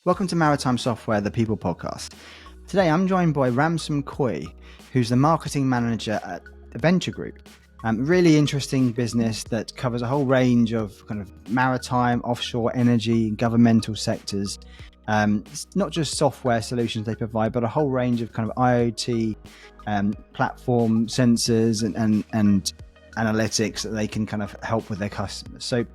Welcome to Maritime Software, the People Podcast. Today I'm joined by Ramsom Koay, who's the marketing manager at Aventra Group. Really interesting business that covers a whole range of kind of maritime, offshore energy, governmental sectors. It's not just software solutions they provide, but a whole range of kind of IoT platform sensors and analytics that they can kind of help with their customers. So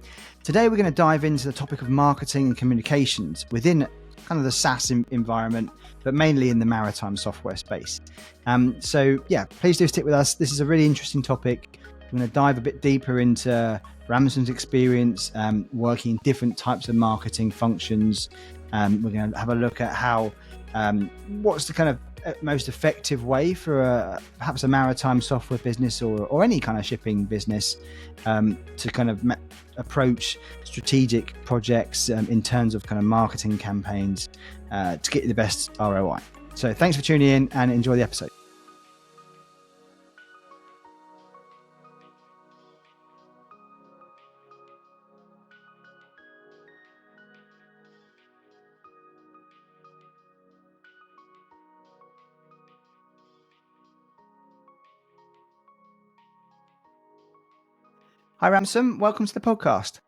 today we're going to dive into the topic of marketing and communications within kind of the SaaS environment, but mainly in the maritime software space. Please do stick with us. This is a really interesting topic. I'm going to dive a bit deeper into Ramsom's experience working in different types of marketing functions. We're going to have a look at how what's the kind of most effective way for perhaps a maritime software business or any kind of shipping business to kind of approach strategic projects in terms of kind of marketing campaigns to get the best ROI. So thanks for tuning in and enjoy the episode. Hi, Ramsom. Welcome to the podcast.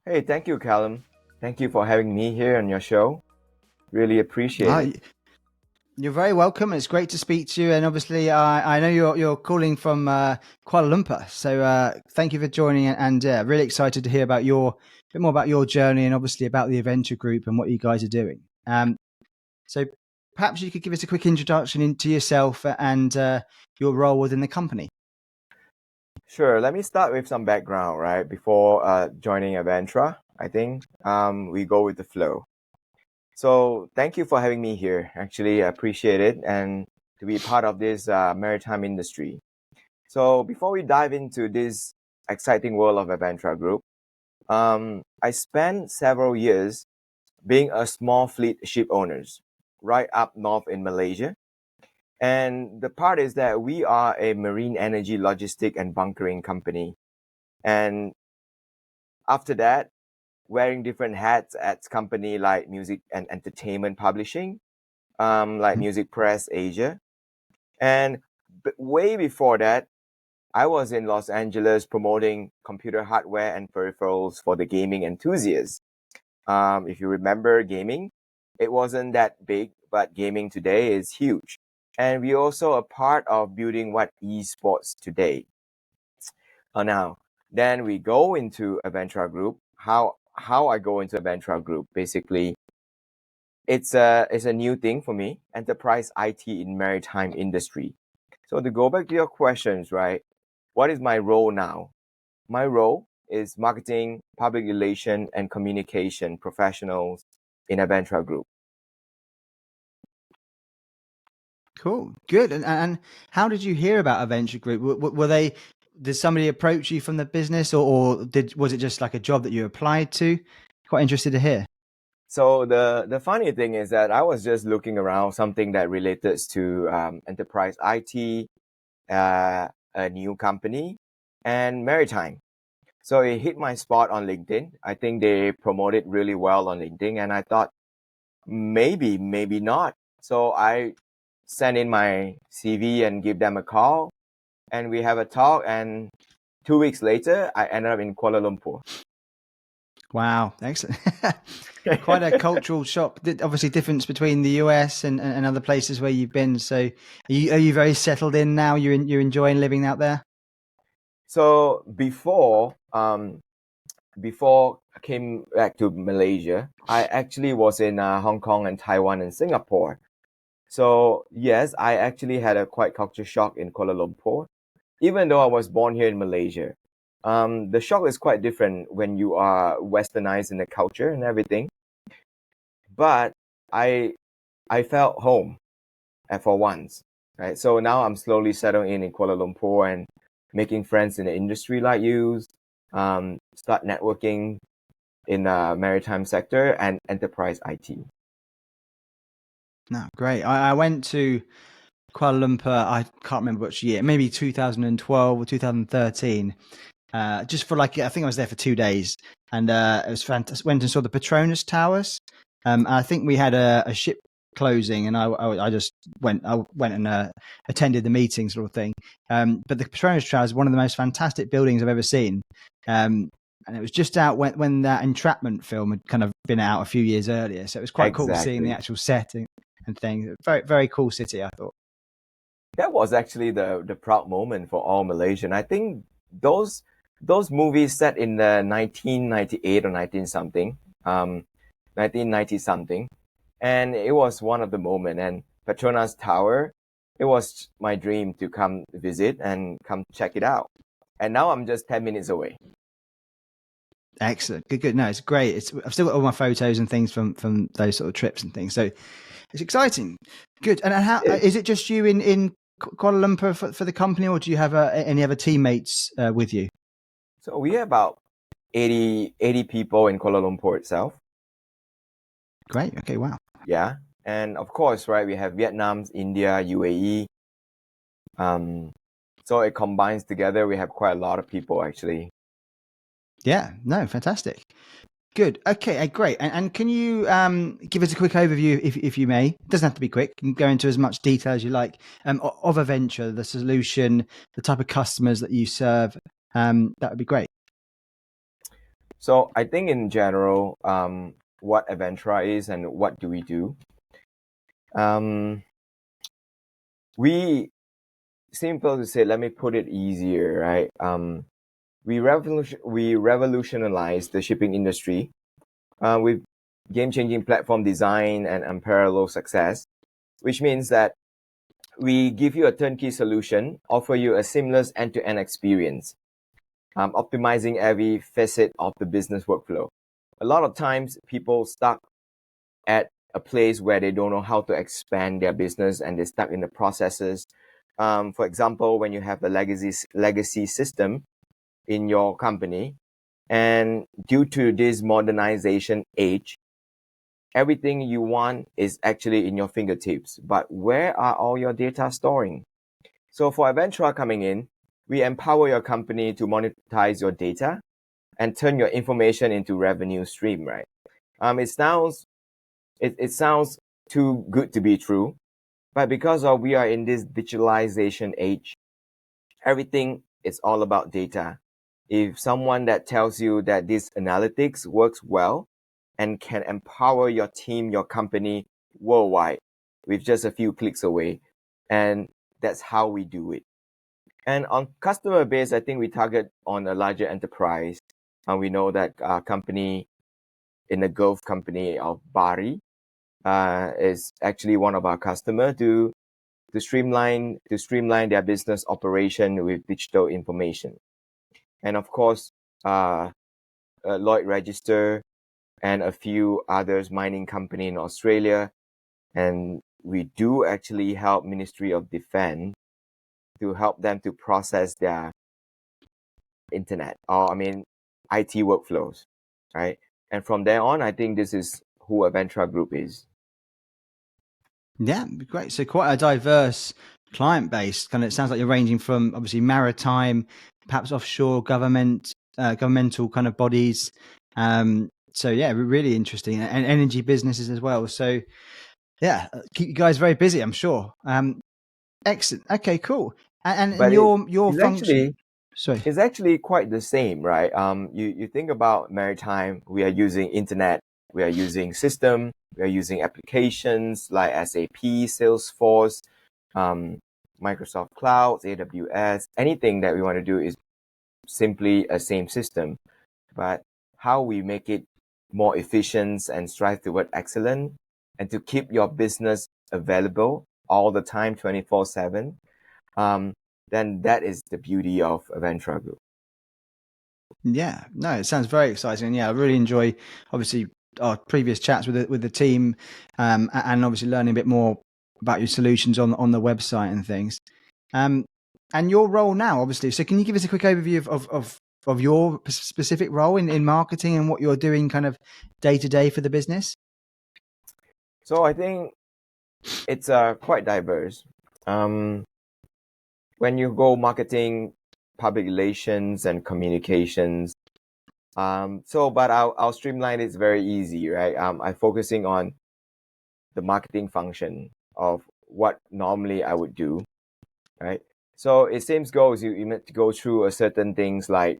Hey, thank you, Callum. Thank you for having me here on your show. Really appreciate it. You're very welcome. It's great to speak to you. And obviously, I know you're calling from Kuala Lumpur. So thank you for joining, and really excited to hear about a bit more about your journey and obviously about the Aventra Group and what you guys are doing. So perhaps you could give us a quick introduction into yourself and your role within the company. Sure. Let me start with some background, right? Before joining Aventra, I think we go with the flow. So thank you for having me here. Actually, I appreciate it and to be part of this maritime industry. So before we dive into this exciting world of Aventra Group, I spent several years being a small fleet ship owners right up north in Malaysia. And the part is that we are a marine energy logistic and bunkering company. And after that, wearing different hats at company like music and entertainment publishing, like Music Press Asia. And way before that, I was in Los Angeles promoting computer hardware and peripherals for the gaming enthusiasts. If you remember gaming, it wasn't that big, but gaming today is huge. And we also a part of building what esports today. Now, then we go into Aventra Group. How I go into Aventra Group, basically, it's a new thing for me, enterprise IT in maritime industry. So to go back to your questions, right? What is my role now? My role is marketing, public relation, and communication professionals in Aventra Group. Cool, good. And how did you hear about Aventra Group? Did somebody approach you from the business, or was it just like a job that you applied to? Quite interested to hear. So the funny thing is that I was just looking around something that related to enterprise IT, a new company, and maritime. So it hit my spot on LinkedIn. I think they promote it really well on LinkedIn, and I thought maybe not. So I send in my CV and give them a call, and we have a talk. And 2 weeks later, I ended up in Kuala Lumpur. Wow, excellent. Quite a cultural shock. Obviously, difference between the US and other places where you've been. So, are you very settled in now? You're enjoying living out there? So before I came back to Malaysia, I actually was in Hong Kong and Taiwan and Singapore. So yes, I actually had a quite culture shock in Kuala Lumpur, even though I was born here in Malaysia. The shock is quite different when you are westernized in the culture and everything. But I felt home for once, right? So now I'm slowly settling in Kuala Lumpur and making friends in the industry like you, start networking in the maritime sector and enterprise IT. No, great. I went to Kuala Lumpur, I can't remember which year, maybe 2012 or 2013. just for like, I think I was there for 2 days, and it was fantastic. Went and saw the Petronas Towers. I think we had a ship closing, and I just went and attended the meeting, sort of thing. But the Petronas Towers is one of the most fantastic buildings I've ever seen. And it was just out when that Entrapment film had kind of been out a few years earlier, so it was quite cool seeing the actual setting and things. Very, very cool city, I thought. That was actually the proud moment for all Malaysian. I think those movies set in the 1998 or 19 something, 1990 something, and it was one of the moment. And Petronas Tower, it was my dream to come visit and come check it out. And now I'm just 10 minutes away. Excellent, good. No, it's great. I've still got all my photos and things from those sort of trips and things. So it's exciting. Good. And how is it just you in Kuala Lumpur for the company, or do you have any other teammates with you? So we have about 80 people in Kuala Lumpur itself. Great. Okay. Wow. Yeah. And of course, right, we have Vietnam, India, UAE. So it combines together. We have quite a lot of people actually. Yeah. No, fantastic. Good. Okay, great. And can you give us a quick overview, if you may? It doesn't have to be quick. You can go into as much detail as you like of Aventra, the solution, the type of customers that you serve. That would be great. So I think in general, what Aventra is and what do we do? We, simple to say, let me put it easier, right? We revolutionized the shipping industry with game-changing platform design and unparalleled success, which means that we give you a turnkey solution, offer you a seamless end-to-end experience, optimizing every facet of the business workflow. A lot of times people stuck at a place where they don't know how to expand their business and they're stuck in the processes. For example, when you have a legacy system in your company, and due to this modernization age, everything you want is actually in your fingertips. But where are all your data storing? So for Aventra coming in, we empower your company to monetize your data and turn your information into revenue stream, right? It sounds too good to be true, but because we are in this digitalization age, everything is all about data. If someone that tells you that this analytics works well and can empower your team, your company worldwide with just a few clicks away, and that's how we do it. And on customer base, I think we target on a larger enterprise. And we know that our company in the Gulf company of Bari is actually one of our customers to streamline their business operation with digital information. And of course, Lloyd Register and a few others mining company in Australia. And we do actually help Ministry of Defense to help them to process their internet, or IT workflows, right? And from there on, I think this is who Aventra Group is. Yeah, great. So quite a diverse client base. Kind of, it sounds like you're ranging from obviously maritime, perhaps offshore governmental kind of bodies. So yeah, really interesting, and energy businesses as well. So yeah, keep you guys very busy, I'm sure. Excellent. Okay, cool. And your function. Sorry. It's actually quite the same, right? You think about maritime, we are using internet, we are using system, we are using applications like SAP, Salesforce, Microsoft Cloud, AWS. Anything that we want to do is simply a same system. But how we make it more efficient and strive toward excellence and to keep your business available all the time, 24/7, then that is the beauty of Aventra Group. Yeah, no, it sounds very exciting. And yeah, I really enjoy obviously our previous chats with the team, and obviously learning a bit more about your solutions on the website and things. And your role now, obviously. So can you give us a quick overview of your specific role in marketing and what you're doing kind of day to day for the business? So I think it's quite diverse. When you go marketing, public relations and communications. But I'll streamline it. It's very easy, right? I'm focusing on the marketing function of what normally I would do, right? So it seems goes you need to go through a certain things like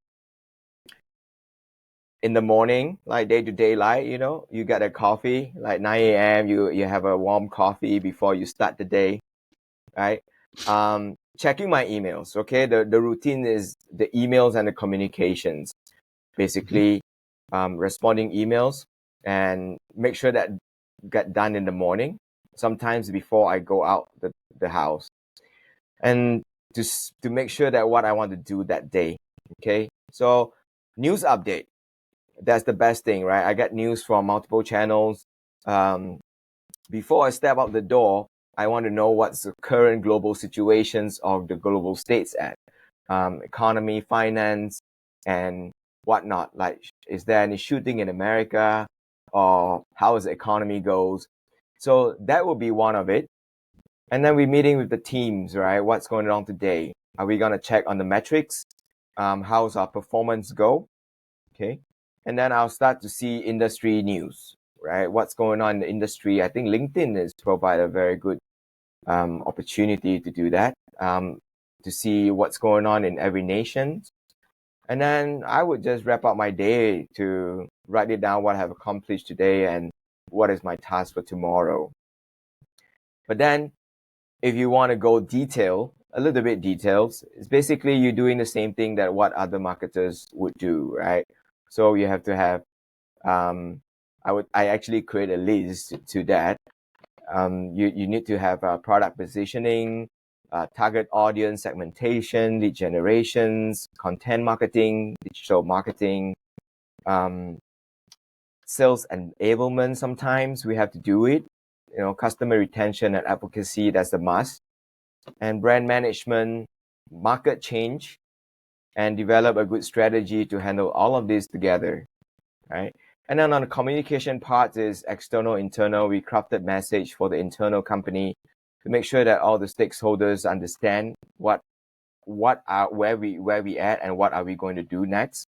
in the morning, like day-to-day life, you get a coffee, like 9 a.m., you have a warm coffee before you start the day, right? Checking my emails, okay? The routine is the emails and the communications, basically responding emails and make sure that get done in the morning, sometimes before I go out the house. And to make sure that what I want to do that day, okay? So news update, that's the best thing, right? I get news from multiple channels. Before I step out the door, I want to know what's the current global situations of the global states at, economy, finance, and whatnot. Like, is there any shooting in America, or how is the economy goes? So that will be one of it. And then we're meeting with the teams, right? What's going on today? Are we gonna check on the metrics? How's our performance go? Okay. And then I'll start to see industry news, right? What's going on in the industry? I think LinkedIn is provide a very good opportunity to do that, to see what's going on in every nation. And then I would just wrap up my day to write it down what I have accomplished today and what is my task for tomorrow. But then if you want to go a little bit details, it's basically you're doing the same thing that what other marketers would do, right? So you have to have, I actually create a list to that. You need to have product positioning, target audience segmentation, lead generations, content marketing, digital marketing, sales enablement. Sometimes we have to do it. Customer retention and advocacy, that's a must. And brand management, market change, and develop a good strategy to handle all of this together, right? And then on the communication part is external, internal. We crafted message for the internal company to make sure that all the stakeholders understand where we at and what are we going to do next,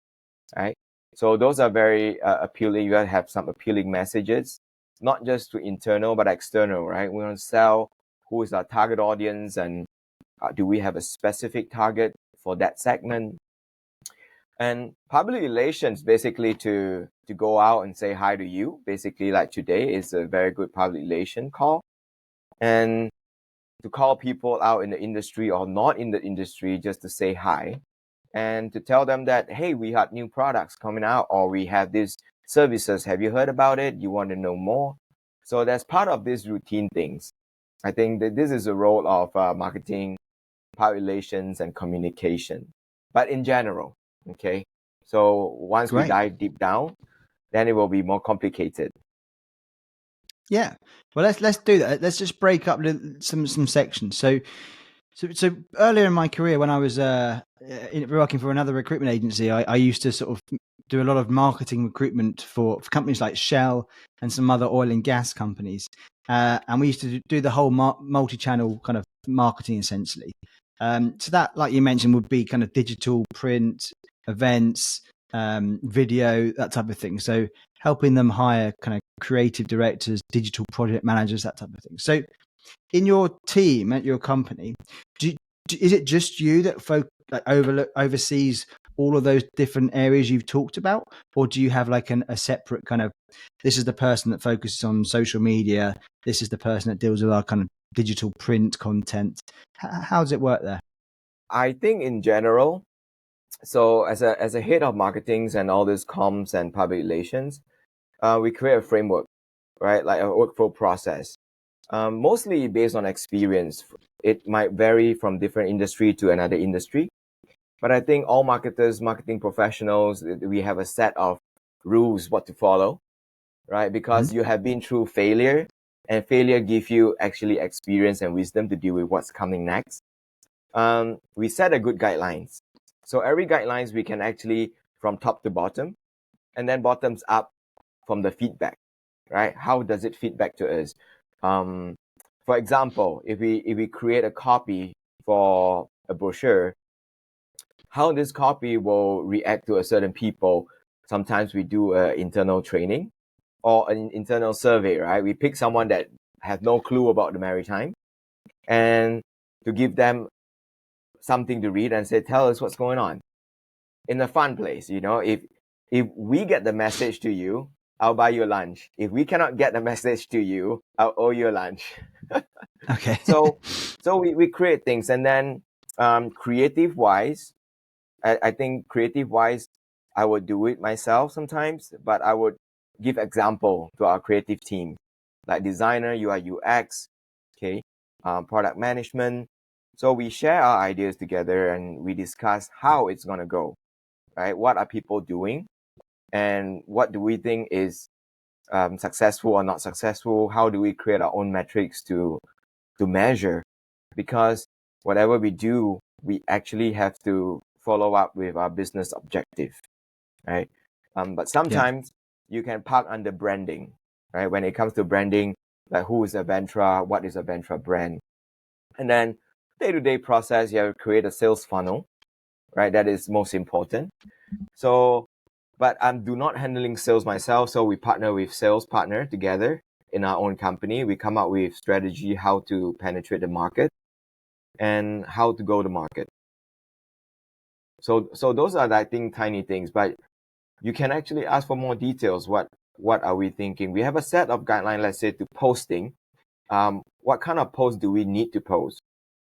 right? So those are very appealing. You gotta have some appealing messages, not just to internal but external, right? We want to sell. Who is our target audience, and do we have a specific target for that segment? And public relations, basically to go out and say hi to you. Basically, like today is a very good public relation call, and to call people out in the industry or not in the industry just to say hi, and to tell them that, hey, we have new products coming out, or we have these services. Have you heard about it? You want to know more? So that's part of these routine things. I think that this is a role of marketing, public relations, and communication. But in general, okay. So once we Great. dive deep down, then it will be more complicated. Yeah. Well, let's do that. Let's just break up some sections. So earlier in my career, when I was working for another recruitment agency, I used to sort of do a lot of marketing recruitment for companies like Shell and some other oil and gas companies. And we used to do the whole multi-channel kind of marketing essentially. So that, like you mentioned, would be kind of digital, print, events, video, that type of thing. So helping them hire kind of creative directors, digital project managers, that type of thing. So in your team at your company, is it just you that oversees all of those different areas you've talked about, or do you have like a separate kind of, this is the person that focuses on social media, this is the person that deals with our kind of digital print content? How does it work there? I think in general, so as a head of marketings and all this comms and public relations, we create a framework, right? Like a workflow process. Mostly based on experience. It might vary from different industry to another industry. But I think all marketers, marketing professionals, we have a set of rules what to follow, right? Because you have been through failure, and failure gives you actually experience and wisdom to deal with what's coming next. We set a good guidelines. So every guidelines we can actually from top to bottom, and then bottoms up from the feedback, right? How does it feedback to us? For example, if we create a copy for a brochure, how this copy will react to a certain people. Sometimes we do internal training or an internal survey, right? We pick someone that has no clue about the maritime and to give them something to read and say, tell us what's going on in a fun place. If we get the message to you, I'll buy you lunch. If we cannot get the message to you, I'll owe you lunch. Okay. So we create things, and then creative wise, I think creative wise, I would do it myself sometimes, but I would give example to our creative team, like designer, UI, UX, okay, product management. So we share our ideas together and we discuss how it's gonna go, right? What are people doing, and what do we think is successful or not successful? How do we create our own metrics to measure? Because whatever we do, we actually have to follow up with our business objective, right? But Yeah. sometimes you can park under branding, right? When it comes to branding, like who is Aventra, what is Aventra brand, and then day-to-day process, you have to create a sales funnel, right? That is most important. So, but I'm do not handling sales myself, so we partner with sales partner together in our own company. We come up with strategy how to penetrate the market and how to go to market. So those are, I think, tiny things, but you can actually ask for more details. What are we thinking? We have a set of guidelines, let's say, to posting. What kind of post do we need to post?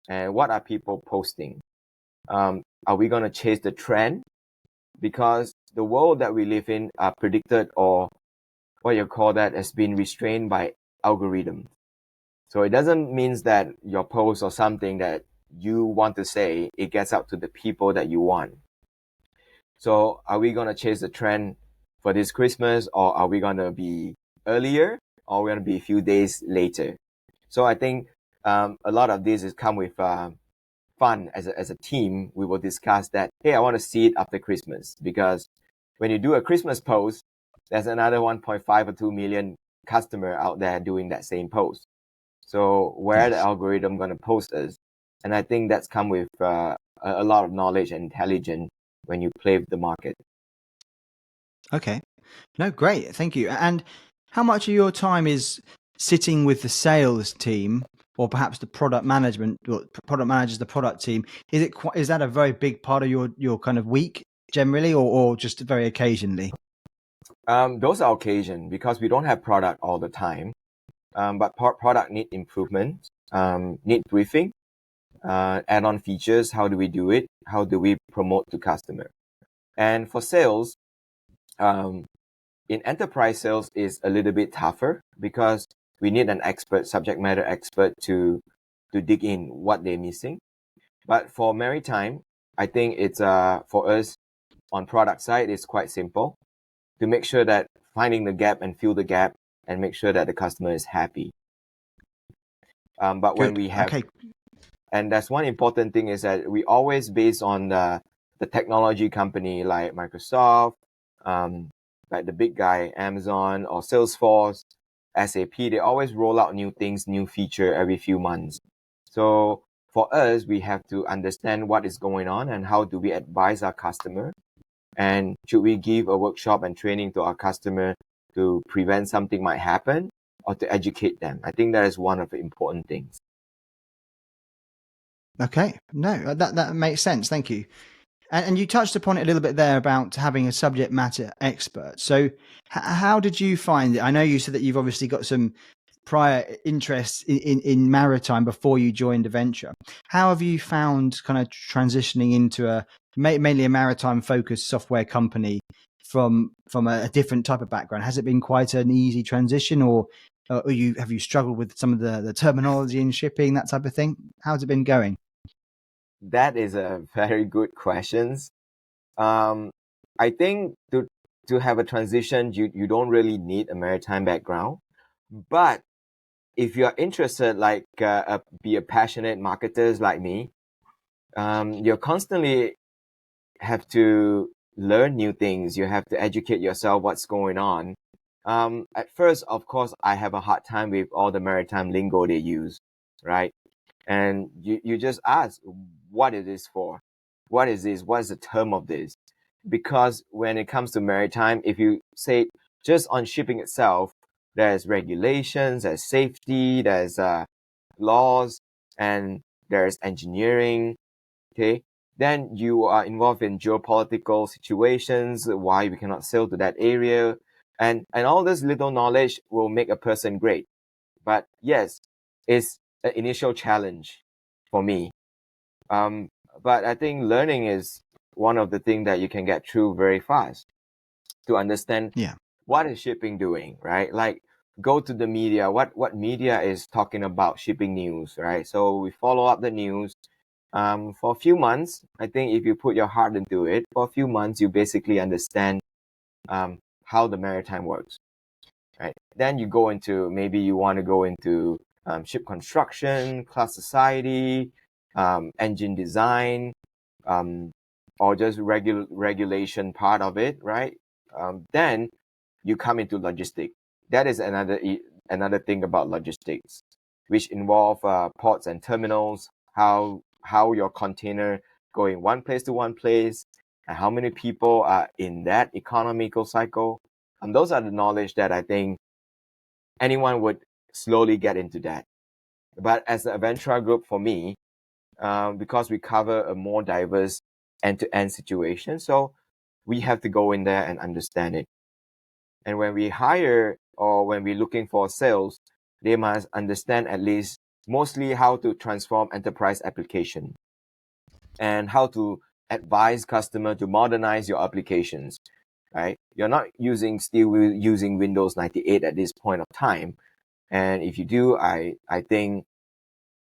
And what are people posting? Are we going to chase the trend? Because the world that we live in are predicted, or what you call that, has been restrained by algorithms. So it doesn't mean that your post or something that you want to say, it gets out to the people that you want. So are we going to chase the trend for this Christmas, or are we going to be earlier, or we're going to be a few days later? So I think a lot of this is come with fun as a team. We will discuss that, hey, I want to see it after Christmas, because when you do a Christmas post, there's another 1.5 or 2 million customer out there doing that same post. So where the Yes. algorithm going to post us? And I think that's come with a lot of knowledge and intelligence when you play with the market. Okay. No, great. Thank you. And how much of your time is sitting with the sales team, or perhaps the product management, or product managers, the product team? Is that a very big part of your kind of week generally, or just very occasionally? Those are occasion, because we don't have product all the time. But product need improvement, need briefing, add-on features. How do we do it? How do we promote to customer? And for sales, in enterprise sales is a little bit tougher, because we need an expert, subject matter expert to dig in what they're missing. But for maritime, I think it's for us on product side, it's quite simple to make sure that finding the gap and fill the gap and make sure that the customer is happy. But when Good. we have, Okay. and that's one important thing, is that we always based on the technology company like Microsoft, like the big guy, Amazon or Salesforce, SAP, they always roll out new things, new feature every few months. So for us, we have to understand what is going on and how do we advise our customer, and should we give a workshop and training to our customer to prevent something might happen, or to educate them. I think that is one of the important things. Okay. No, that makes sense. Thank you. And you touched upon it a little bit there about having a subject matter expert. So how did you find it? I know you said that you've obviously got some prior interests in maritime before you joined Aventra. How have you found kind of transitioning into mainly a maritime focused software company from a different type of background? Has it been quite an easy transition, or have you struggled with some of the terminology in shipping, that type of thing? How's it been going? That is a very good question. I think to have a transition, you don't really need a maritime background, but if you are interested, like be a passionate marketers like me, you constantly have to learn new things. You have to educate yourself what's going on. At first, of course, I have a hard time with all the maritime lingo they use, right? And you just ask what it is for. what is this? What is the term of this? Because when it comes to maritime, if you say just on shipping itself, there's regulations, there's safety, there's laws, and there's engineering. Okay, then you are involved in geopolitical situations, why we cannot sail to that area, and all this little knowledge will make a person great. But yes, it's an initial challenge for me. Um, but I think learning is one of the things that you can get through very fast to understand Yeah. what is shipping doing, right? Like go to the media, what media is talking about shipping news, right? So we follow up the news. For a few months, I think if you put your heart into it, for a few months, you basically understand how the maritime works, right? Then you go into, maybe you want to go into ship construction, class society, engine design, or just regulation part of it, right? Then you come into logistics. That is another thing about logistics, which involve ports and terminals, how your container going one place to one place, and how many people are in that economical cycle. And those are the knowledge that I think anyone would slowly get into that. But as the Aventra group, for me, because we cover a more diverse end-to-end situation, so we have to go in there and understand it. And when we hire or when we're looking for sales, they must understand at least mostly how to transform enterprise application and how to advise customer to modernize your applications, right? You're not still using Windows 98 at this point of time. And if you do, I think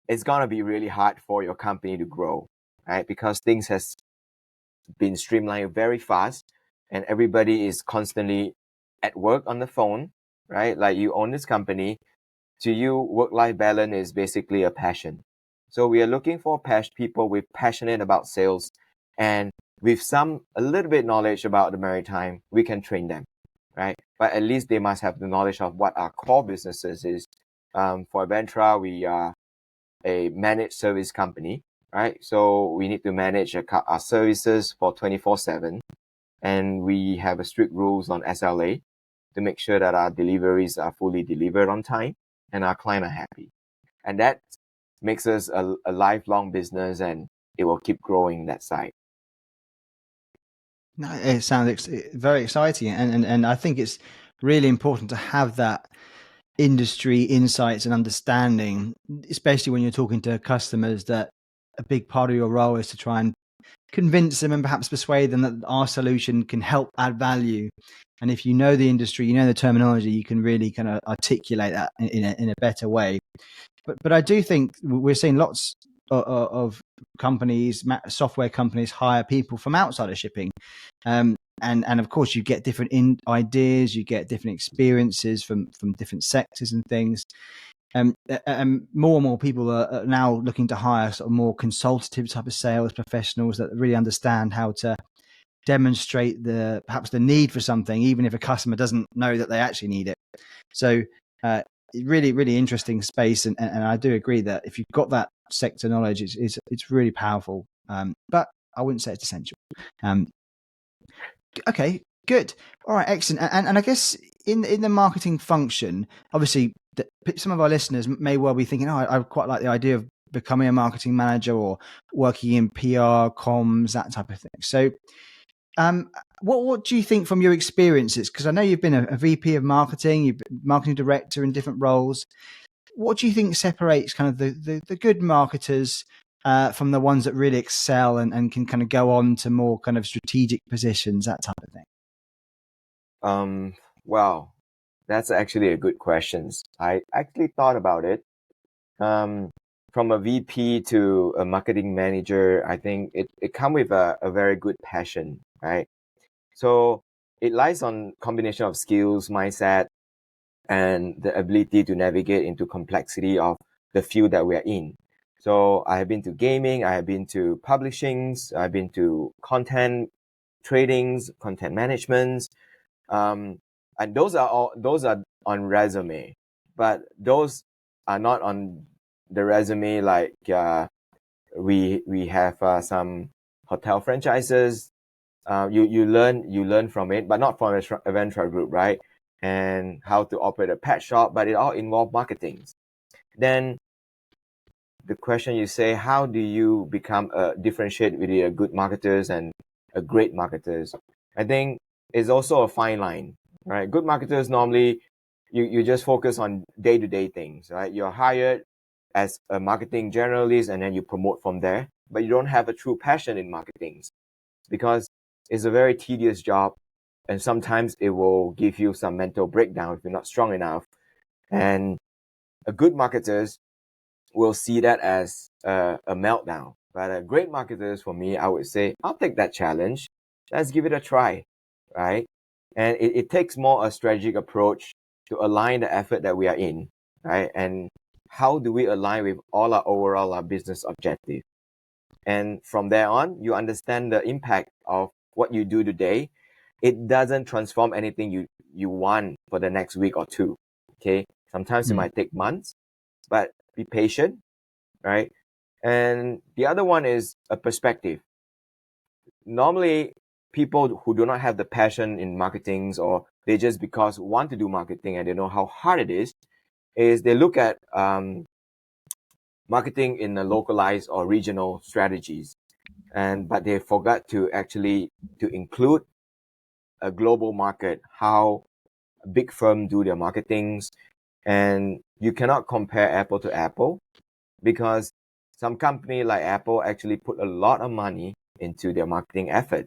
it's going to be really hard for your company to grow, right? Because things has been streamlined very fast and everybody is constantly at work on the phone, right? Like you own this company. To you, work-life balance is basically a passion. So we are looking for people with passionate about sales and with a little bit knowledge about the maritime, we can train them, right? But at least they must have the knowledge of what our core businesses is. For Aventra, we are a managed service company, right? So we need to manage our services for 24/7, and we have a strict rules on SLA to make sure that our deliveries are fully delivered on time and our client are happy. And that makes us a lifelong business, and it will keep growing that side. No, it sounds very exciting, and I think it's really important to have that industry insights and understanding, especially when you're talking to customers, that a big part of your role is to try and convince them and perhaps persuade them that our solution can help add value. And if you know the industry, you know the terminology, you can really kind of articulate that in a better way. But I do think we're seeing lots of companies, software companies, hire people from outside of shipping. And of course, you get different ideas, you get different experiences from different sectors and things. And more and more people are now looking to hire sort of more consultative type of sales professionals that really understand how to demonstrate perhaps the need for something, even if a customer doesn't know that they actually need it. So really, really interesting space. And I do agree that if you've got that sector knowledge, it's really powerful. But I wouldn't say it's essential. Okay, good. All right, excellent. And I guess in the marketing function, obviously, some of our listeners may well be thinking, "Oh, I quite like the idea of becoming a marketing manager or working in PR, comms, that type of thing." So, what do you think from your experiences? Because I know you've been a VP of marketing, you've been marketing director in different roles. What do you think separates kind of the good marketers from the ones that really excel and can kind of go on to more kind of strategic positions, that type of thing? Wow, that's actually a good question. I actually thought about it. From a VP to a marketing manager, I think it comes with a very good passion, right? So it lies on combination of skills, mindset, and the ability to navigate into complexity of the field that we are in. So I have been to gaming, I have been to publishings, I've been to content tradings, content management, and those are on resume, but those are not on the resume like we have some hotel franchises. You learn from it, but not from Aventra Group, right? And how to operate a pet shop, but it all involved marketing. Then the question you say, how do you become differentiate with a good marketers and a great marketers? I think is also a fine line, right? Good marketers normally you just focus on day-to-day things, right? You're hired as a marketing generalist and then you promote from there, but you don't have a true passion in marketing because it's a very tedious job and sometimes it will give you some mental breakdown if you're not strong enough. And a good marketers will see that as a meltdown. But a great marketers, for me, I would say, I'll take that challenge. Let's give it a try, right? And it takes more a strategic approach to align the effort that we are in, right? And how do we align with all our overall our business objective? And from there on, you understand the impact of what you do today. It doesn't transform anything you want for the next week or two. Okay. Sometimes it might take months, but be patient, right? And the other one is a perspective. Normally, people who do not have the passion in marketing or they just because want to do marketing and they know how hard it is they look at marketing in a localized or regional strategies. But they forgot to actually to include a global market, how big firm do their marketings. And you cannot compare apple to apple because some company like Apple actually put a lot of money into their marketing effort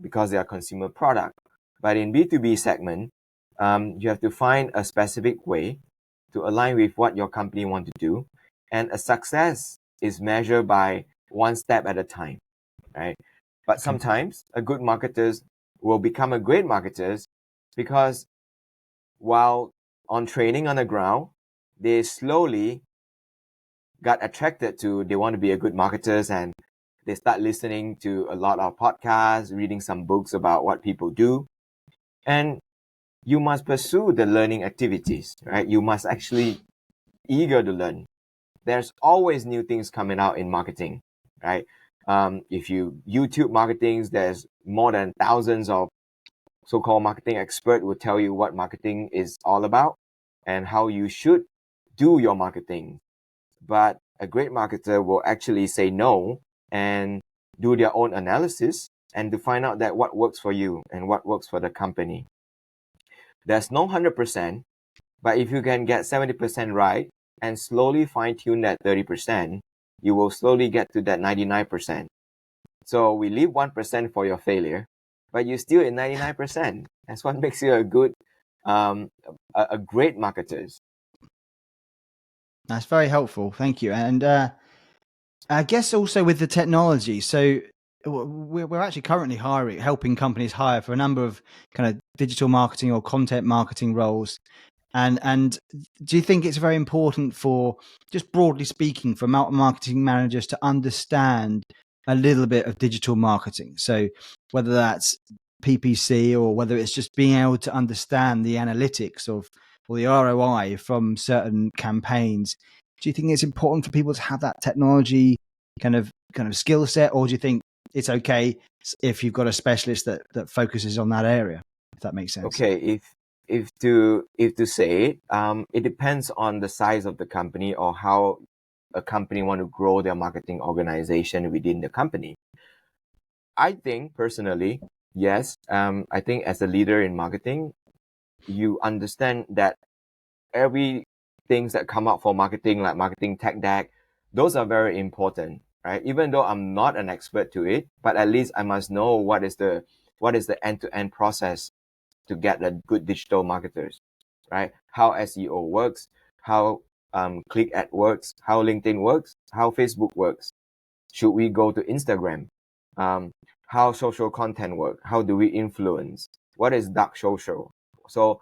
because they are consumer product. But in B2B segment, you have to find a specific way to align with what your company want to do. And a success is measured by one step at a time, right? But sometimes a good marketers will become a great marketers because while on training on the ground, they slowly got attracted to they want to be a good marketers and they start listening to a lot of podcasts, reading some books about what people do. And you must pursue the learning activities, right? You must actually eager to learn. There's always new things coming out in marketing, right? If you YouTube marketing, there's more than thousands of so-called marketing expert will tell you what marketing is all about and how you should do your marketing. But a great marketer will actually say no and do their own analysis and to find out that what works for you and what works for the company. There's no 100%, but if you can get 70% right and slowly fine-tune that 30%, you will slowly get to that 99%. So we leave 1% for your failure, but you're still in 99%. That's what makes you a good, a great marketer. That's very helpful. Thank you. And I guess also with the technology. So we're actually currently helping companies hire for a number of kind of digital marketing or content marketing roles. And do you think it's very important for, just broadly speaking, for marketing managers to understand a little bit of digital marketing? So whether that's PPC or whether it's just being able to understand the analytics of or the ROI from certain campaigns. Do you think it's important for people to have that technology kind of skill set, or do you think it's okay if you've got a specialist that focuses on that area? If that makes sense. Okay, if to say it, it depends on the size of the company or how a company want to grow their marketing organization within the company. I think personally, yes. I think as a leader in marketing, you understand that every things that come up for marketing, like marketing tech deck, those are very important, right? Even though I'm not an expert to it, but at least I must know what is the end-to-end process to get a good digital marketers, right? How SEO works, how click ad works, how LinkedIn works, how Facebook works. Should we go to Instagram? How social content work? How do we influence? What is dark social? So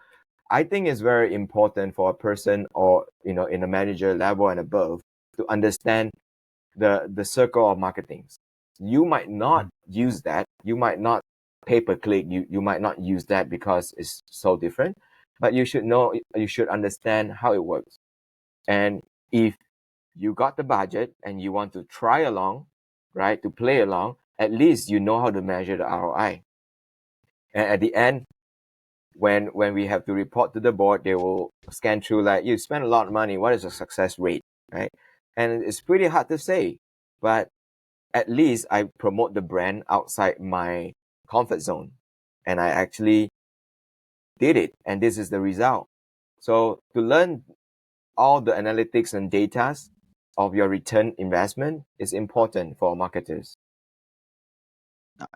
I think it's very important for a person or, in a manager level and above to understand the circle of marketing. You might not use that. You might not pay-per-click. You might not use that because it's so different, but you should understand how it works. And if you got the budget and you want to try along, right, to play along, at least you know how to measure the ROI. And at the end, when we have to report to the board, they will scan through like, you spend a lot of money, what is the success rate, right? And it's pretty hard to say, but at least I promote the brand outside my comfort zone, and I actually did it, and this is the result. So to learn all the analytics and data of your return investment is important for marketers.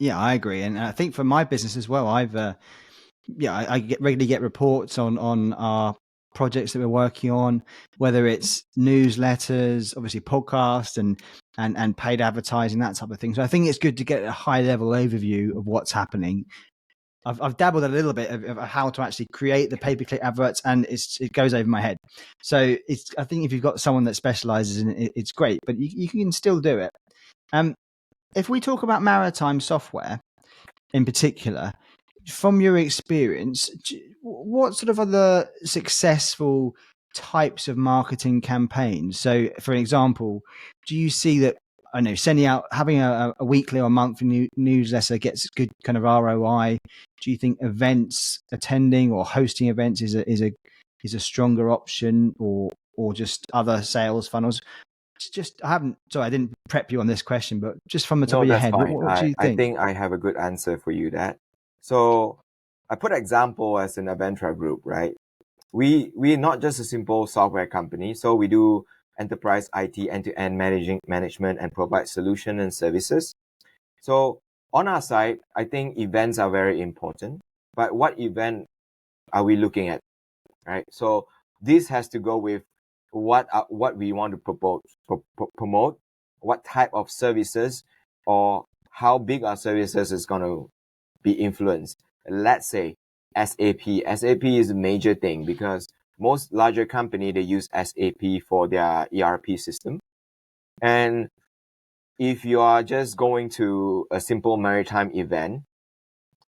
Yeah, I agree, and I think for my business as well, I regularly get reports on our projects that we're working on, whether it's newsletters, obviously podcasts, and paid advertising, that type of thing. So I think it's good to get a high level overview of what's happening. I've dabbled a little bit of how to actually create the pay-per-click adverts, and it goes over my head. So I think if you've got someone that specializes in it, it's great, but you can still do it. If we talk about maritime software in particular, from your experience, what sort of other successful types of marketing campaigns? So, for example, do you see that, I know, sending out, having a weekly or monthly newsletter gets good kind of ROI? Do you think events, attending or hosting events is a stronger option, or just other sales funnels? I didn't prep you on this question, but just from the top No, of your that's head, fine. what do you I think? think I have a good answer for you that. So I put example as an Aventra group, right? We're not just a simple software company. So we do enterprise IT end-to-end management and provide solution and services. So on our side, I think events are very important. But what event are we looking at, right? So this has to go with what we want to promote, what type of services, or how big our services is going to be influenced. Let's say SAP. SAP is a major thing because most larger company, they use SAP for their ERP system. And if you are just going to a simple maritime event,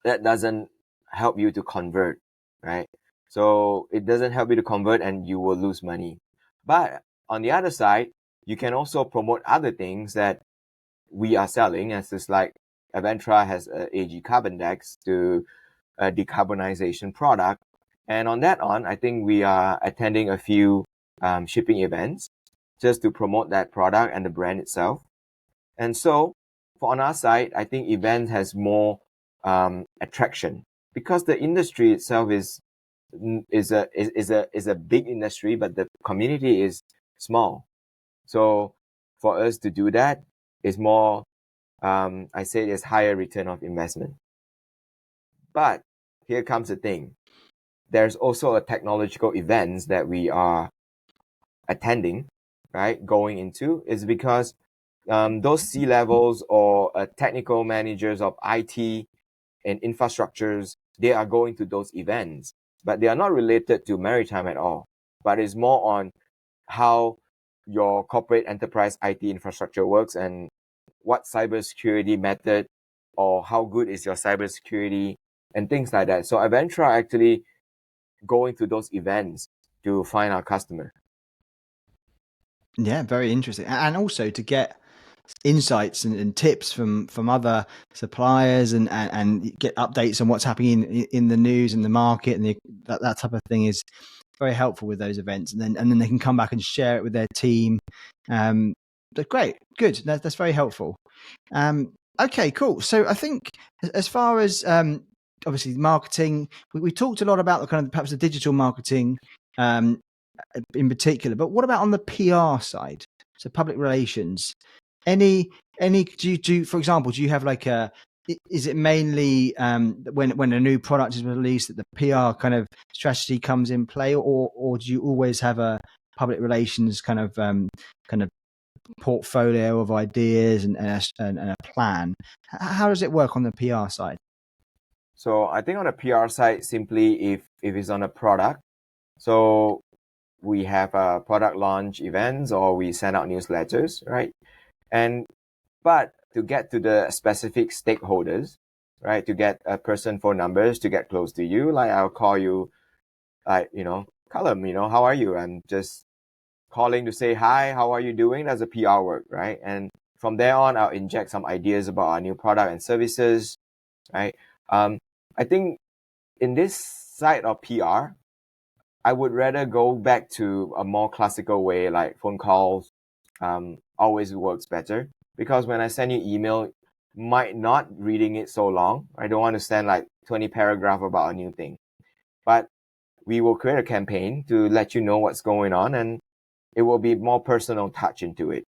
that doesn't help you to convert, right? So it doesn't help you to convert and you will lose money. But on the other side, you can also promote other things that we are selling, as is like Aventra has a AG Carbon Dex to a decarbonization product. And on that I think we are attending a few shipping events just to promote that product and the brand itself. And so on our side, I think event has more attraction because the industry itself is a big industry, but the community is small. So for us to do that is more, I say it's higher return of investment. But here comes the thing. There's also a technological events that we are attending, right? Going into is because those C-levels or technical managers of IT and infrastructures, they are going to those events, but they are not related to maritime at all. But it's more on how your corporate enterprise IT infrastructure works and what cybersecurity method or how good is your cybersecurity and things like that. So Aventra actually going to those events to find our customer. Yeah, very interesting. And also to get insights and tips from other suppliers and get updates on what's happening in the news and the market and that type of thing is very helpful with those events. And then they can come back and share it with their team. But great, good. That's very helpful. Okay, cool. So I think as far as obviously marketing, we talked a lot about the kind of perhaps the digital marketing in particular, but what about on the PR side? So public relations. Any do you for example, do you have like is it mainly when a new product is released that the PR kind of strategy comes in play, or do you always have a public relations kind of portfolio of ideas and a plan? How does it work on the PR side? So I think on the PR side, simply if it's on a product, so we have product launch events or we send out newsletters, right? But to get to the specific stakeholders, right, to get a person phone numbers to get close to you, like I'll call you, like, Callum, how are you? I'm just calling to say hi, how are you doing? That's a PR work, right? And from there on, I'll inject some ideas about our new product and services, right? I think in this side of PR, I would rather go back to a more classical way, like phone calls. Always works better, because when I send you email, might not reading it so long. I don't want to send like 20 paragraph about a new thing, but we will create a campaign to let you know what's going on, and it will be more personal touch into it,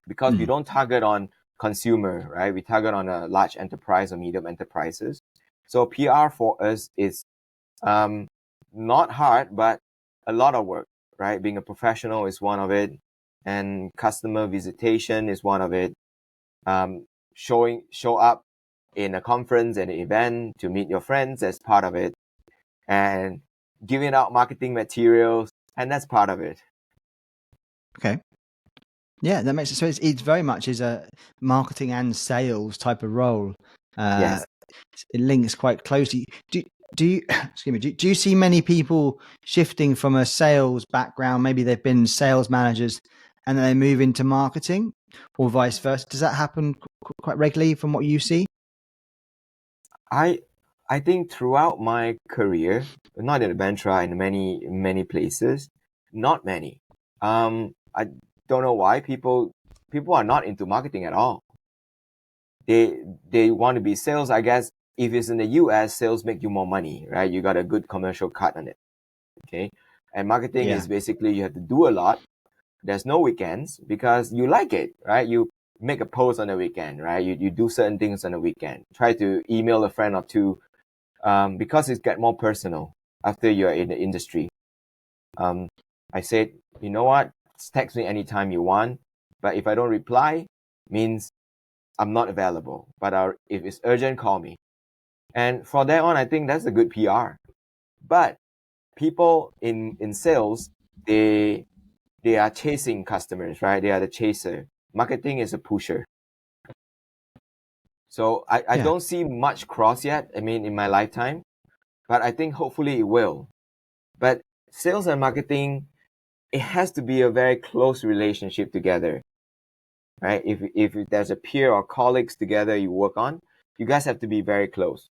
because we don't target on consumer, right? We target on a large enterprise or medium enterprises. So PR for us is not hard, but a lot of work, right? Being a professional is one of it, and customer visitation is one of it. Show up in a conference and an event to meet your friends as part of it, and giving out marketing materials, and that's part of it. Okay. Yeah, that makes sense. So it's very much is a marketing and sales type of role. Yes. It links quite closely. Do you excuse me? Do you see many people shifting from a sales background? Maybe they've been sales managers and then they move into marketing, or vice versa. Does that happen quite regularly from what you see? I think throughout my career, not in Aventra, in many places, not many. I don't know why people are not into marketing at all. They want to be sales. I guess if it's in the US, sales make you more money, right? You got a good commercial cut on it. Okay. And marketing Yeah. is basically you have to do a lot. There's no weekends because you like it, right? You make a post on the weekend, right? You do certain things on the weekend. Try to email a friend or two, because it get more personal after you're in the industry. I said, you know what? Text me anytime you want, but if I don't reply, means I'm not available. But if it's urgent, call me. And from there on, I think that's a good PR. But people in sales, they are chasing customers, right? They are the chaser. Marketing is a pusher. So I Yeah. don't see much cross yet, I mean, in my lifetime, but I think hopefully it will. But sales and marketing, it has to be a very close relationship together, right? If there's a peer or colleagues together you work on, you guys have to be very close.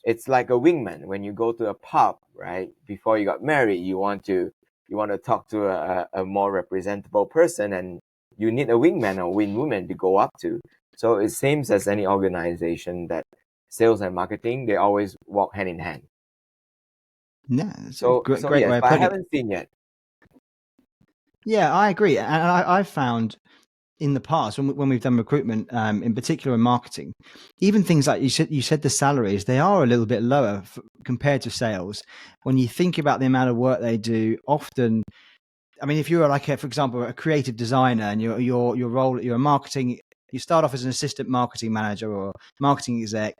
It's like a wingman when you go to a pub, right? Before you got married, you want to talk to a more representable person, and you need a wingman or wingwoman to go up to. So it seems as any organization that sales and marketing, they always walk hand in hand. Yeah, it's a So great yes, way of but I putting it. haven't seen yet. Yeah, I agree, and I've found in the past when we've done recruitment, in particular in marketing, even things like you said the salaries, they are a little bit lower compared to sales. When you think about the amount of work they do, often, I mean, if you're like, for example, a creative designer and your role, you're a marketing, you start off as an assistant marketing manager or marketing exec,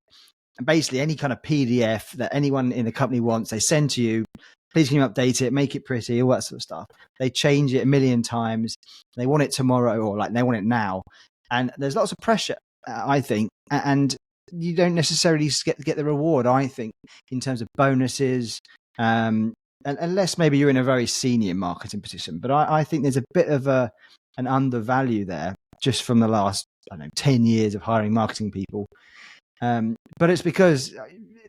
and basically any kind of PDF that anyone in the company wants, they send to you. Please can you update it, make it pretty, all that sort of stuff. They change it a million times. They want it tomorrow, or like they want it now. And there's lots of pressure, I think, and you don't necessarily get the reward, I think, in terms of bonuses, unless maybe you're in a very senior marketing position. But I think there's a bit of an undervalue there just from the last, I don't know, 10 years of hiring marketing people. But it's because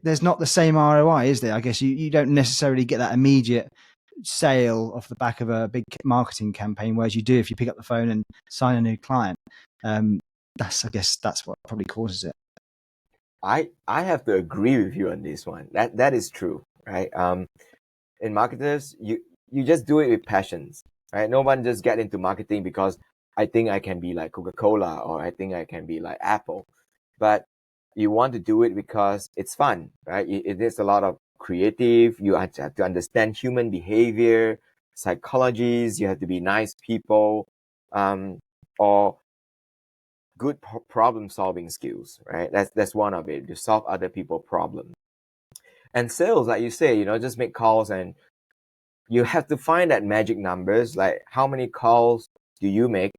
there's not the same ROI, is there? I guess you don't necessarily get that immediate sale off the back of a big marketing campaign, whereas you do if you pick up the phone and sign a new client. I guess that's what probably causes it. I have to agree with you on this one. That is true, right? In marketers, you just do it with passions, right? No one just get into marketing because I think I can be like Coca-Cola or I think I can be like Apple, but you want to do it because it's fun, right? It is a lot of creative. You have to understand human behavior, psychologies. You have to be nice people, or good problem solving skills, right? That's one of it, to solve other people's problems. And sales, like you say, just make calls, and you have to find that magic numbers, like how many calls do you make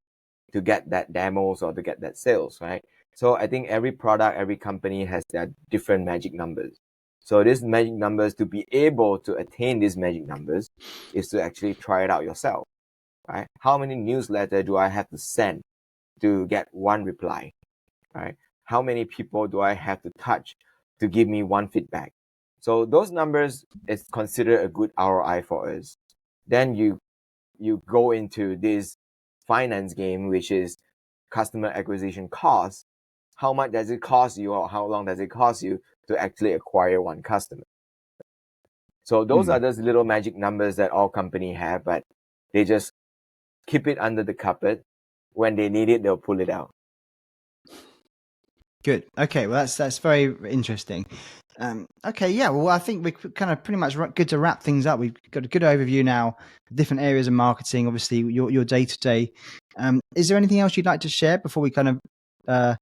to get that demos or to get that sales, right? So I think every product, every company has their different magic numbers. So these magic numbers, to be able to attain these magic numbers, is to actually try it out yourself, right? How many newsletters do I have to send to get one reply, right? How many people do I have to touch to give me one feedback? So those numbers is considered a good ROI for us. Then you go into this finance game, which is customer acquisition cost. How much does it cost you, or how long does it cost you to actually acquire one customer? So those are those little magic numbers that all companies have, but they just keep it under the carpet. When they need it, they'll pull it out. Good. Okay. Well, that's very interesting. Okay. Yeah. Well, I think we're kind of pretty much good to wrap things up. We've got a good overview now, different areas of marketing, obviously your day to day. Is there anything else you'd like to share before we kind of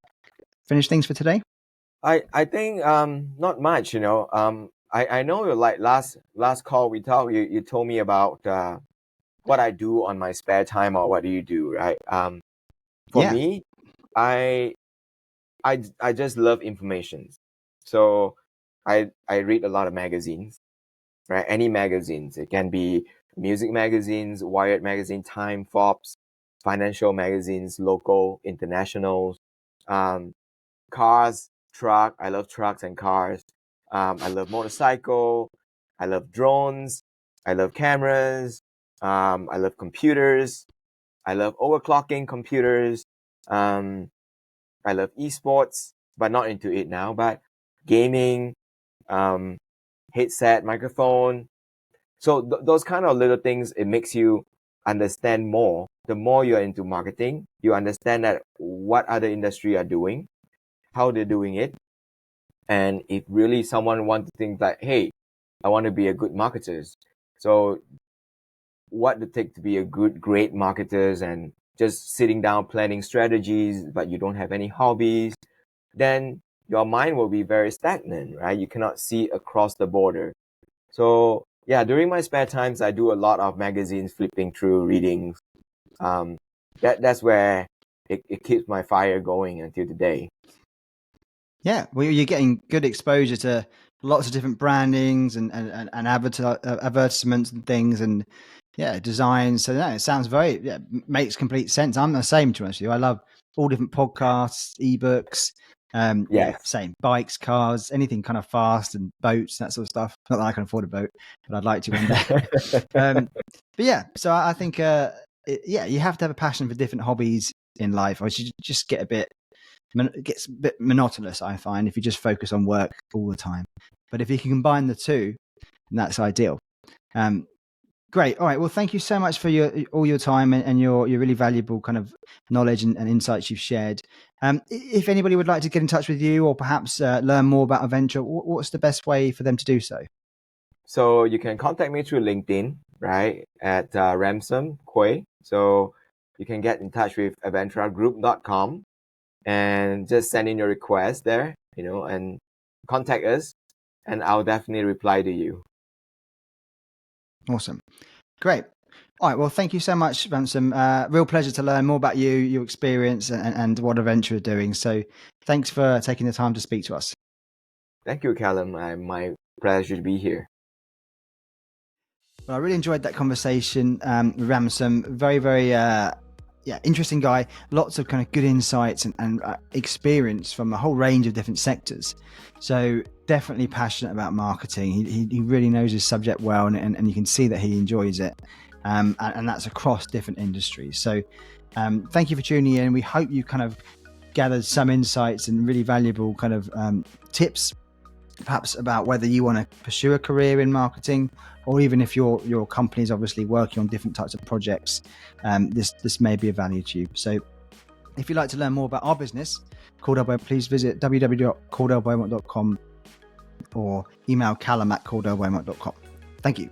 finish things for today? I think not much. I know like last call we talked, you told me about what I do on my spare time, or what do you do, right? For me, I just love information. So I read a lot of magazines, right? Any magazines. It can be music magazines, Wired magazine, Time, Forbes, financial magazines, local, international, cars, truck. I love trucks and cars. I love motorcycle. I love drones. I love cameras. I love computers. I love overclocking computers. I love esports, but not into it now, but gaming, headset, microphone. So those kind of little things, it makes you understand more. The more you're into marketing, you understand that what other industry are doing, how they're doing it. And if really someone wants to think like, hey, I want to be a good marketer. So what it take to be a great marketers, and just sitting down planning strategies, but you don't have any hobbies, then your mind will be very stagnant, right? You cannot see across the border. So yeah, during my spare times, I do a lot of magazines, flipping through, readings. That's where it keeps my fire going until today. Yeah, well, you're getting good exposure to lots of different brandings and advertisements and things, and designs. So it sounds makes complete sense. I'm the same, to be honest with you. I love all different podcasts, ebooks. Same, bikes, cars, anything kind of fast, and boats, that sort of stuff. Not that I can afford a boat, but I'd like to one day. But yeah, so I think you have to have a passion for different hobbies in life, or you just get it gets a bit monotonous, I find, if you just focus on work all the time. But if you can combine the two, then that's ideal. Great. All right. Well, thank you so much for all your time and your really valuable kind of knowledge and insights you've shared. If anybody would like to get in touch with you, or perhaps learn more about Aventra, what's the best way for them to do so? So you can contact me through LinkedIn, right, at Ramsom Koay. So you can get in touch with aventragroup.com and just send in your request there, and contact us, and I'll definitely reply to you. Awesome. Great. All right. Well, thank you so much, Ramsom. Real pleasure to learn more about you, your experience, and what Aventra are doing. So thanks for taking the time to speak to us. Thank you, Callum. My pleasure to be here. Well, I really enjoyed that conversation with Ramsom. Very, very interesting guy. Lots of kind of good insights and experience from a whole range of different sectors. So definitely passionate about marketing. He really knows his subject well, and you can see that he enjoys it. And that's across different industries. So thank you for tuning in. We hope you kind of gathered some insights and really valuable kind of tips, perhaps about whether you want to pursue a career in marketing, or even if your company is obviously working on different types of projects, this may be of value to you. So if you'd like to learn more about our business, Caldwell Beaumont, please visit www.caldwellbeaumont.com or email callum@caldwellbeaumont.com. Thank you.